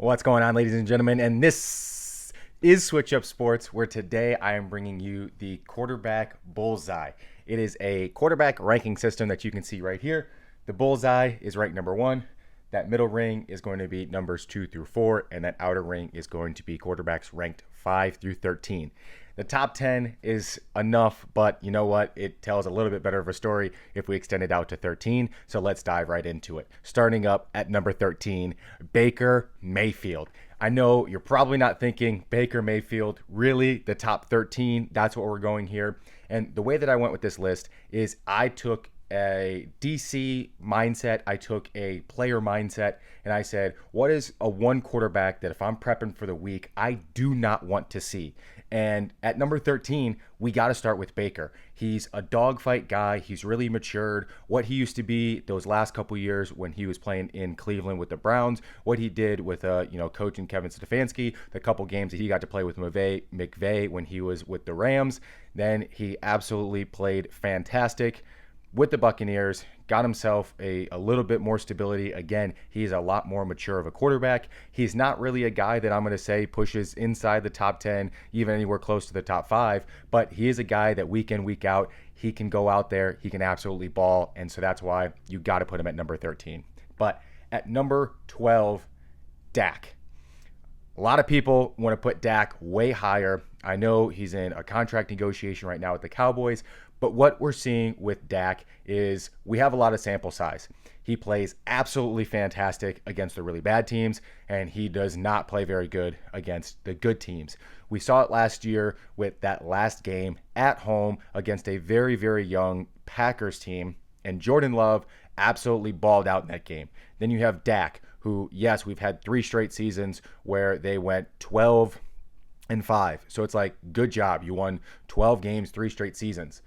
What's going on, ladies and gentlemen? And this is Switch Up Sports, where today I am bringing you the quarterback bullseye. It is a quarterback ranking system that you can see right here. The bullseye is ranked number 1. That middle ring is going to be numbers 2 through 4, and that outer ring is going to be quarterbacks ranked 5 through 13. The top 10 is enough, but you know what? It tells a little bit better of a story if we extend it out to 13. So let's dive right into it. Starting up at number 13, Baker Mayfield. I know you're probably not thinking Baker Mayfield, really the top 13. That's what we're going here. And the way that I went with this list is I took a DC mindset, I took a player mindset, and I said, what is a one quarterback that if I'm prepping for the week, I do not want to see? And at number 13, we got to start with Baker. He's a dogfight guy. He's really matured. What he used to be those last couple years when he was playing in Cleveland with the Browns, what he did with coaching Kevin Stefanski, the couple games that he got to play with McVay when he was with the Rams, then he absolutely played fantastic with the Buccaneers, got himself a little bit more stability. Again, he's a lot more mature of a quarterback. He's not really a guy that I'm going to say pushes inside the top 10, even anywhere close to the top 5, but he is a guy that week in, week out, he can go out there, he can absolutely ball, and so that's why you got to put him at number 13. But at number 12, Dak. A lot of people want to put Dak way higher. I know he's in a contract negotiation right now with the Cowboys, but what we're seeing with Dak is we have a lot of sample size. He plays absolutely fantastic against the really bad teams, and he does not play very good against the good teams. We saw it last year with that last game at home against a very, very young Packers team, and Jordan Love absolutely balled out in that game. Then you have Dak, who, yes, we've had 3 straight seasons where they went 12-5. So it's like, good job. You won 12 games, 3 straight seasons.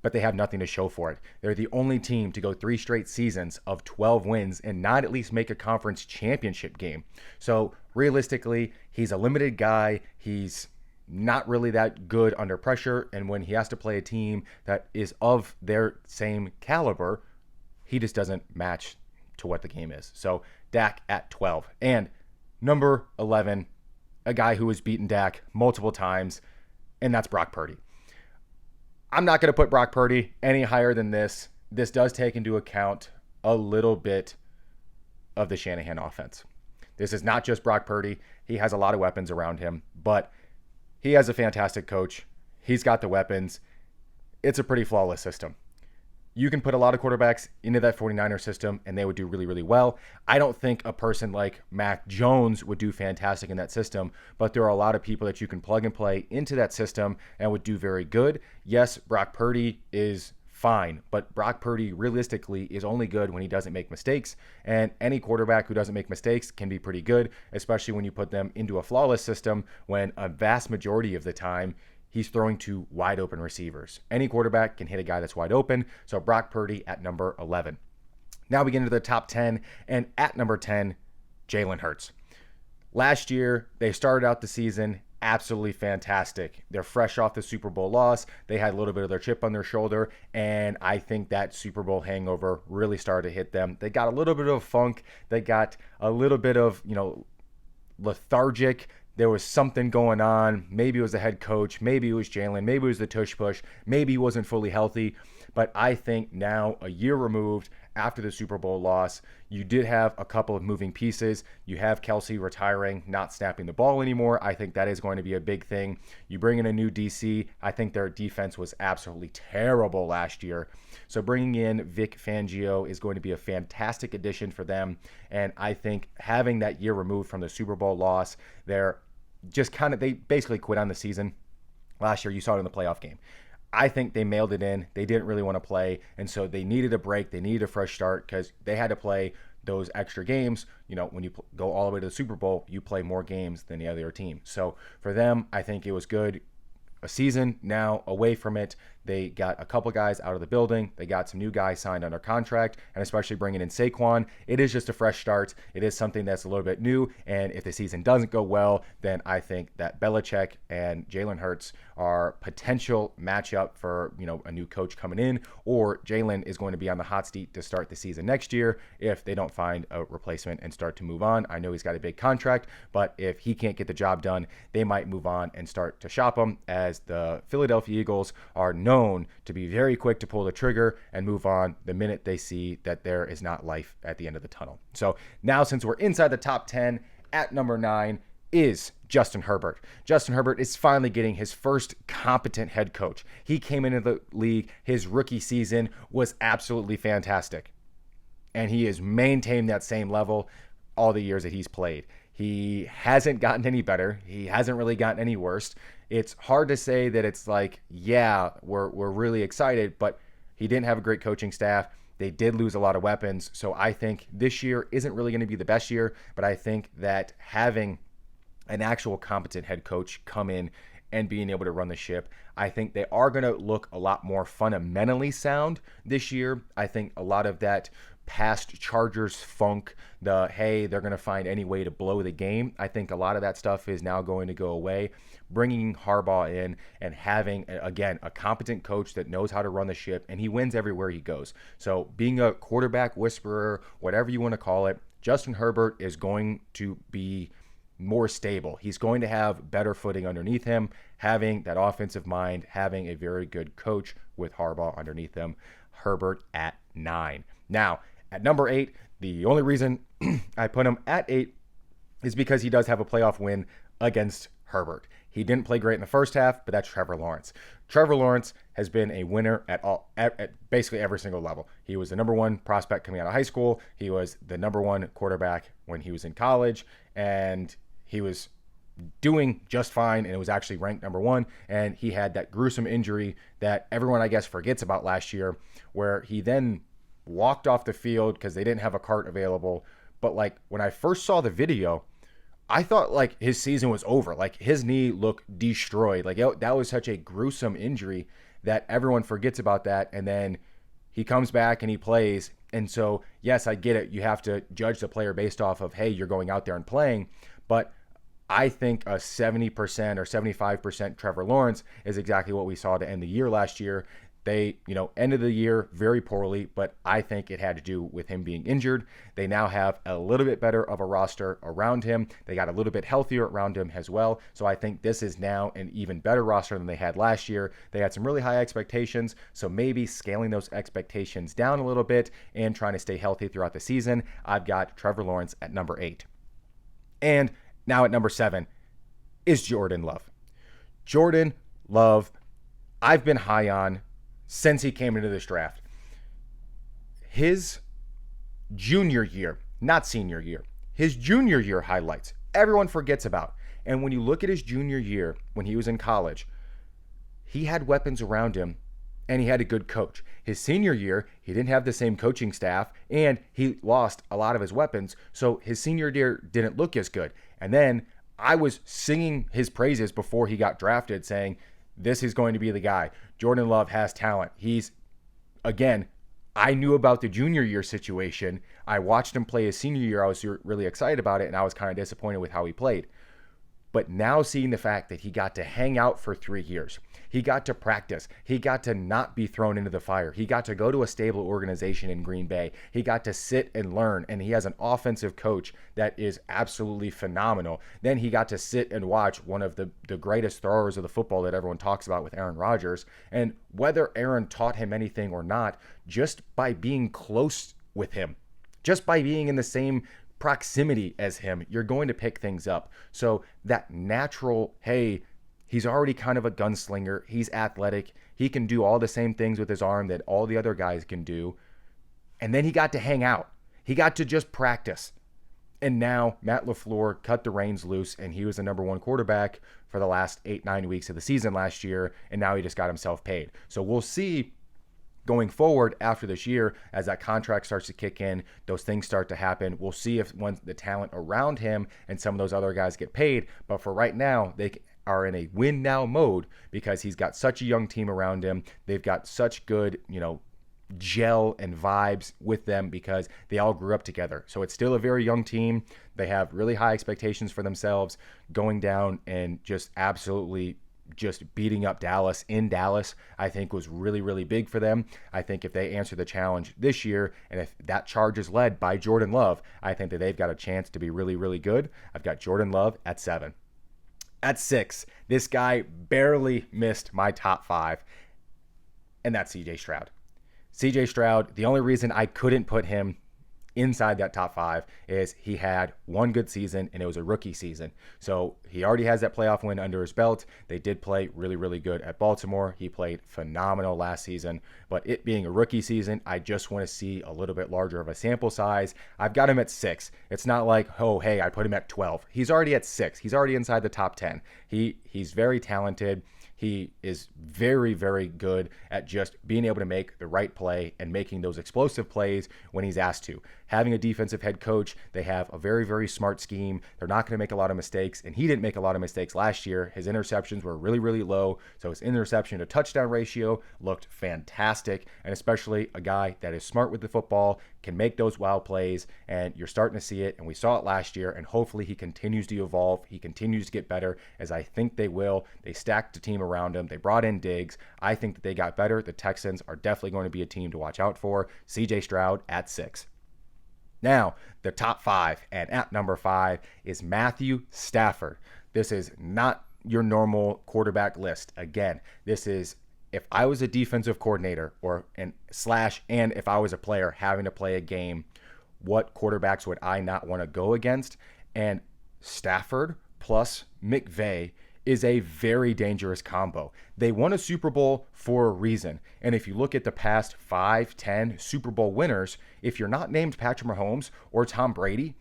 But they have nothing to show for it. They're the only team to go 3 straight seasons of 12 wins and not at least make a conference championship game. So realistically, he's a limited guy. He's not really that good under pressure. And when he has to play a team that is of their same caliber, he just doesn't match to what the game is. So Dak at 12. And number 11, a guy who has beaten Dak multiple times, and that's Brock Purdy. I'm not going to put Brock Purdy any higher than this. This does take into account a little bit of the Shanahan offense. This is not just Brock Purdy. He has a lot of weapons around him, but he has a fantastic coach. He's got the weapons. It's a pretty flawless system. You can put a lot of quarterbacks into that 49er system, and they would do really, really well. I don't think a person like Mac Jones would do fantastic in that system, but there are a lot of people that you can plug and play into that system and would do very good. Yes, Brock Purdy is fine, but Brock Purdy realistically is only good when he doesn't make mistakes, and any quarterback who doesn't make mistakes can be pretty good, especially when you put them into a flawless system when a vast majority of the time he's throwing to wide open receivers. Any quarterback can hit a guy that's wide open. So Brock Purdy at number 11. Now we get into the top 10. And at number 10, Jalen Hurts. Last year, they started out the season absolutely fantastic. They're fresh off the Super Bowl loss. They had a little bit of their chip on their shoulder. And I think that Super Bowl hangover really started to hit them. They got a little bit of funk. They got a little bit of, lethargic. There was something going on. Maybe it was the head coach. Maybe it was Jalen. Maybe it was the tush push. Maybe he wasn't fully healthy. But I think now, a year removed after the Super Bowl loss, you did have a couple of moving pieces. You have Kelsey retiring, not snapping the ball anymore. I think that is going to be a big thing. You bring in a new DC. I think their defense was absolutely terrible last year. So bringing in Vic Fangio is going to be a fantastic addition for them. And I think having that year removed from the Super Bowl loss, they basically quit on the season. Last year, you saw it in the playoff game. I think they mailed it in. They didn't really want to play, and so they needed a break. They needed a fresh start because they had to play those extra games. When you go all the way to the Super Bowl, you play more games than the other team. So for them, I think it was good. A season now away from it, They got a couple guys out of the building. They got some new guys signed under contract, and especially bringing in Saquon. It is just a fresh start. It is something that's a little bit new, and if the season doesn't go well, then I think that Belichick and Jalen Hurts are potential matchup for, a new coach coming in, or Jalen is going to be on the hot seat to start the season next year if they don't find a replacement and start to move on. I know he's got a big contract, but if he can't get the job done, they might move on and start to shop him, as the Philadelphia Eagles are known to be very quick to pull the trigger and move on the minute they see that there is not life at the end of the tunnel. So now, since we're inside the top 10, at number 9 is Justin Herbert. Justin Herbert is finally getting his first competent head coach. He came into the league. His rookie season was absolutely fantastic, and he has maintained that same level all the years that he's played. He hasn't gotten any better. He hasn't really gotten any worse. It's hard to say that it's like, yeah, we're really excited, but he didn't have a great coaching staff. They did lose a lot of weapons. So I think this year isn't really going to be the best year, but I think that having an actual competent head coach come in and being able to run the ship, I think they are going to look a lot more fundamentally sound this year. I think a lot of that past Chargers funk, they're going to find any way to blow the game, I think a lot of that stuff is now going to go away. Bringing Harbaugh in and having, again, a competent coach that knows how to run the ship, and he wins everywhere he goes. So being a quarterback whisperer, whatever you want to call it, Justin Herbert is going to be more stable. He's going to have better footing underneath him, having that offensive mind, having a very good coach with Harbaugh underneath him. Herbert at 9. Now, at number 8, the only reason I put him at 8 is because he does have a playoff win against Herbert. He didn't play great in the first half, but that's Trevor Lawrence. Trevor Lawrence has been a winner at basically every single level. He was the number 1 prospect coming out of high school. He was the number 1 quarterback when he was in college, and he was doing just fine, and it was actually ranked number 1. And he had that gruesome injury that everyone, I guess, forgets about last year, where he then walked off the field because they didn't have a cart available. But like, when I first saw the video, I thought like his season was over. Like, his knee looked destroyed. Like, that was such a gruesome injury that everyone forgets about that. And then he comes back and he plays. And so, yes, I get it. You have to judge the player based off of, hey, you're going out there and playing. But I think a 70% or 75% Trevor Lawrence is exactly what we saw to end the year last year. They, ended the year very poorly, but I think it had to do with him being injured. They now have a little bit better of a roster around him. They got a little bit healthier around him as well. So I think this is now an even better roster than they had last year. They had some really high expectations, so maybe scaling those expectations down a little bit and trying to stay healthy throughout the season. I've got Trevor Lawrence at number 8. And now at number 7 is Jordan Love. Jordan Love, I've been high on since he came into this draft. His junior year, not senior year, his junior year highlights, everyone forgets about. And when you look at his junior year, when he was in college, he had weapons around him and he had a good coach. His senior year, he didn't have the same coaching staff and he lost a lot of his weapons. So his senior year didn't look as good. And then I was singing his praises before he got drafted, saying, this is going to be the guy. Jordan Love has talent. Again, I knew about the junior year situation. I watched him play his senior year. I was really excited about it, and I was kind of disappointed with how he played. But now seeing the fact that he got to hang out for 3 years, he got to practice, he got to not be thrown into the fire, he got to go to a stable organization in Green Bay, he got to sit and learn, and he has an offensive coach that is absolutely phenomenal. Then he got to sit and watch one of the greatest throwers of the football that everyone talks about with Aaron Rodgers. And whether Aaron taught him anything or not, just by being close with him, just by being in the same proximity as him, you're going to pick things up. So that natural, hey, he's already kind of a gunslinger, he's athletic, he can do all the same things with his arm that all the other guys can do. And then he got to hang out. He got to just practice. And now Matt LaFleur cut the reins loose, and he was the number 1 quarterback for the last 8-9 weeks of the season last year, and now he just got himself paid. So we'll see going forward after this year, as that contract starts to kick in, those things start to happen. We'll see if once the talent around him and some of those other guys get paid. But for right now, they are in a win now mode because he's got such a young team around him. They've got such good, gel and vibes with them because they all grew up together. So it's still a very young team. They have really high expectations for themselves. Going down and just absolutely just beating up Dallas in Dallas, I think was really, really big for them. I think if they answer the challenge this year, and if that charge is led by Jordan Love, I think that they've got a chance to be really, really good. I've got Jordan Love at 7. At 6, this guy barely missed my top 5, and that's CJ Stroud. CJ Stroud, the only reason I couldn't put him inside that top 5 is he had one good season, and it was a rookie season. So he already has that playoff win under his belt. They did play really, really good at Baltimore. He played phenomenal last season, but it being a rookie season, I just want to see a little bit larger of a sample size. I've got him at 6. It's not like, oh, hey, I put him at 12. He's already at 6. He's already inside the top 10. He's very talented. He is very, very good at just being able to make the right play and making those explosive plays when he's asked to. Having a defensive head coach, they have a very, very smart scheme. They're not going to make a lot of mistakes, and he didn't make a lot of mistakes last year. His interceptions were really, really low, so his interception to touchdown ratio looked fantastic, and especially a guy that is smart with the football, can make those wild plays, and you're starting to see it, and we saw it last year, and hopefully he continues to evolve. He continues to get better, as I think they will. They stacked the team around him. They brought in Diggs. I think that they got better. The Texans are definitely going to be a team to watch out for. CJ Stroud at 6. Now, the top 5, and at number 5 is Matthew Stafford. This is not your normal quarterback list. Again, this is if I was a defensive coordinator and if I was a player having to play a game, what quarterbacks would I not want to go against? And Stafford plus McVay is a very dangerous combo. They won a Super Bowl for a reason. And if you look at the past 5, 10 Super Bowl winners, if you're not named Patrick Mahomes or Tom Brady,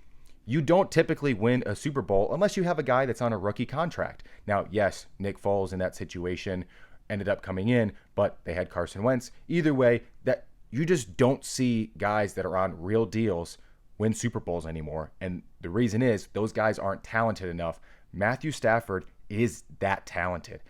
you don't typically win a Super Bowl unless you have a guy that's on a rookie contract. Now, yes, Nick Foles in that situation ended up coming in, but they had Carson Wentz. Either way, that you just don't see guys that are on real deals win Super Bowls anymore. And the reason is those guys aren't talented enough. Matthew Stafford is that talented.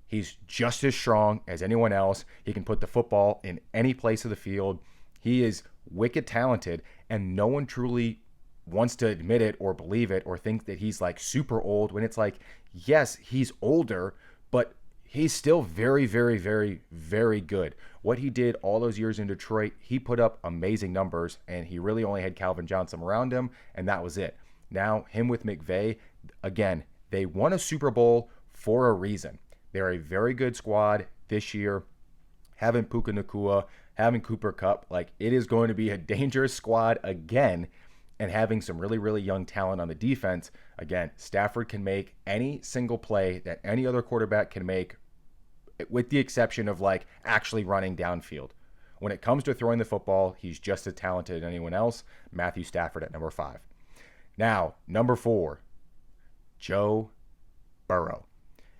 He's just as strong as anyone else. He can put the football in any place of the field. He is wicked talented, and no one truly wants to admit it or believe it or think that he's like super old, when it's like, yes, he's older, but he's still very, very, very, very good. What he did all those years in Detroit, he put up amazing numbers, and he really only had Calvin Johnson around him, and that was it. Now, him with McVay, again, they won a Super Bowl for a reason. They're a very good squad this year. Having Puka Nacua, having Cooper Kupp, like, it is going to be a dangerous squad again. And having some really, really young talent on the defense, again, Stafford can make any single play that any other quarterback can make, with the exception of like actually running downfield. When it comes to throwing the football, he's just as talented as anyone else. Matthew Stafford at number 5. Now, number 4, Joe Burrow.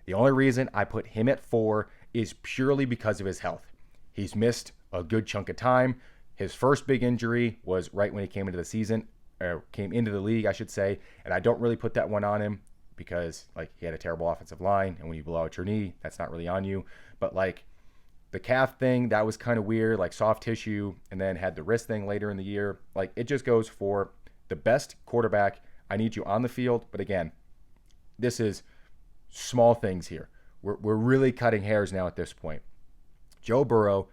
The only reason I put him at 4 is purely because of his health. He's missed a good chunk of time. His first big injury was right when he came into the season, or came into the league, I should say. And I don't really put that one on him because like he had a terrible offensive line, and when you blow out your knee, that's not really on you. But like the calf thing, that was kind of weird, like soft tissue, and then had the wrist thing later in the year. Like, it just goes for the best quarterback. I need you on the field. But again, this is small things here. We're really cutting hairs now at this point. Joe Burrow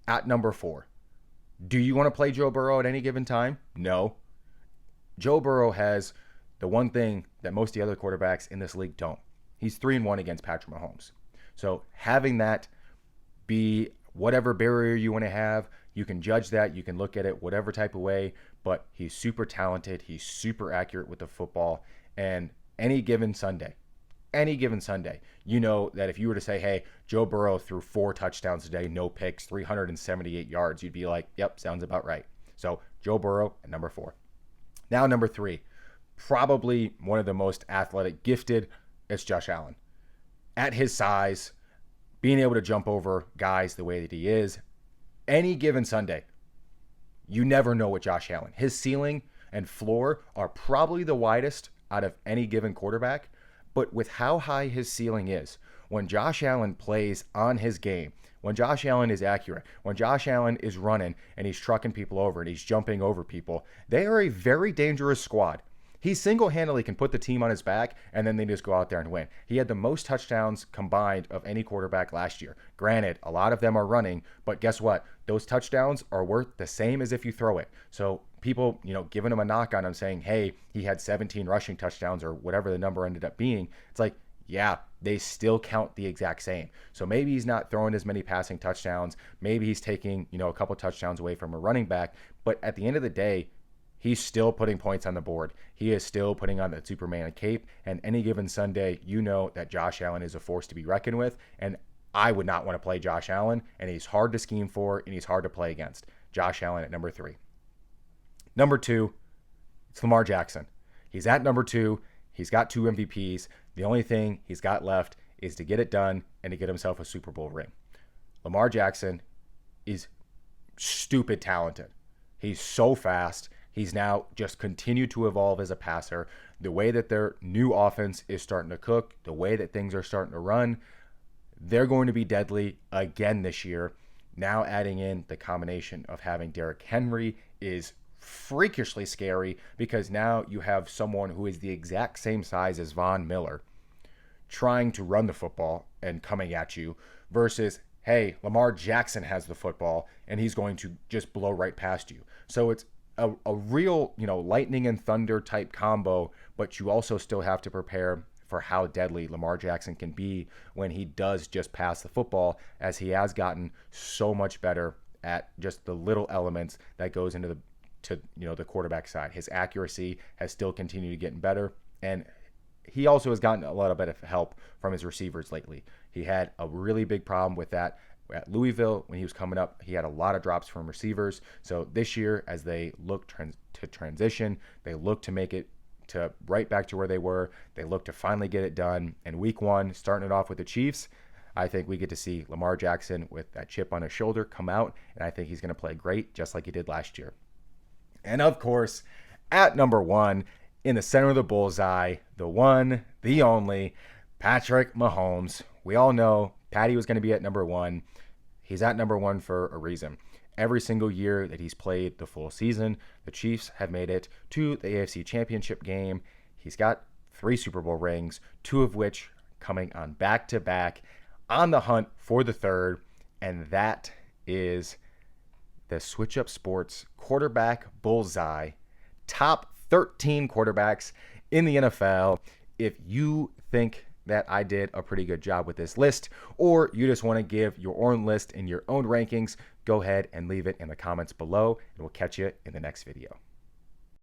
at number 4. Do you want to play Joe Burrow at any given time? No. Joe Burrow has the one thing that most of the other quarterbacks in this league don't. He's 3-1 against Patrick Mahomes. So having that be whatever barrier you want to have, you can judge that. You can look at it whatever type of way, but he's super talented. He's super accurate with the football. And any given Sunday, you know that if you were to say, hey, Joe Burrow threw 4 touchdowns today, no picks, 378 yards, you'd be like, yep, sounds about right. So Joe Burrow at number 4. Now, number 3, probably one of the most athletic, gifted, it's Josh Allen. At his size, being able to jump over guys the way that he is, any given Sunday, you never know with Josh Allen. His ceiling and floor are probably the widest out of any given quarterback, But with how high his ceiling is, when Josh Allen plays on his game, when Josh Allen is accurate, when Josh Allen is running and he's trucking people over and he's jumping over people, they are a very dangerous squad. He single-handedly can put the team on his back, and then they just go out there and win. He had the most touchdowns combined of any quarterback last year. Granted, a lot of them are running, but guess what? Those touchdowns are worth the same as if you throw it. So people, giving him a knock on him saying, hey, he had 17 rushing touchdowns or whatever the number ended up being. It's like, yeah, they still count the exact same. So maybe he's not throwing as many passing touchdowns. Maybe he's taking, a couple touchdowns away from a running back. But at the end of the day, he's still putting points on the board. He is still putting on that Superman cape. And any given Sunday, that Josh Allen is a force to be reckoned with. And I would not want to play Josh Allen. And he's hard to scheme for, and he's hard to play against. Josh Allen at number 3. Number 2, it's Lamar Jackson. He's at number 2. He's got 2 MVPs. The only thing he's got left is to get it done and to get himself a Super Bowl ring. Lamar Jackson is stupid talented. He's so fast. He's now just continued to evolve as a passer. The way that their new offense is starting to cook, the way that things are starting to run, they're going to be deadly again this year. Now adding in the combination of having Derrick Henry is freakishly scary, because now you have someone who is the exact same size as Von Miller trying to run the football and coming at you versus, hey, Lamar Jackson has the football and he's going to just blow right past you. So it's a real, lightning and thunder type combo, but you also still have to prepare for how deadly Lamar Jackson can be when he does just pass the football, as he has gotten so much better at just the little elements that goes into the quarterback side. His accuracy has still continued to get better, and he also has gotten a lot of better help from his receivers lately. He had a really big problem with that at Louisville when he was coming up. He had a lot of drops from receivers. So this year, as they look to transition, they look to make it to right back to where they were. They look to finally get it done. And week 1, starting it off with the Chiefs, I think we get to see Lamar Jackson with that chip on his shoulder come out, and I think he's going to play great just like he did last year. And of course, at number 1, in the center of the bullseye, the one, the only, Patrick Mahomes. We all know Patty was going to be at number 1. He's at number 1 for a reason. Every single year that he's played the full season, the Chiefs have made it to the AFC Championship game. He's got 3 Super Bowl rings, 2 of which coming on back-to-back, on the hunt for the 3rd, and that is the Switch Up Sports Quarterback Bullseye, top 13 quarterbacks in the NFL. If you think that I did a pretty good job with this list, or you just want to give your own list and your own rankings, go ahead and leave it in the comments below, and we'll catch you in the next video.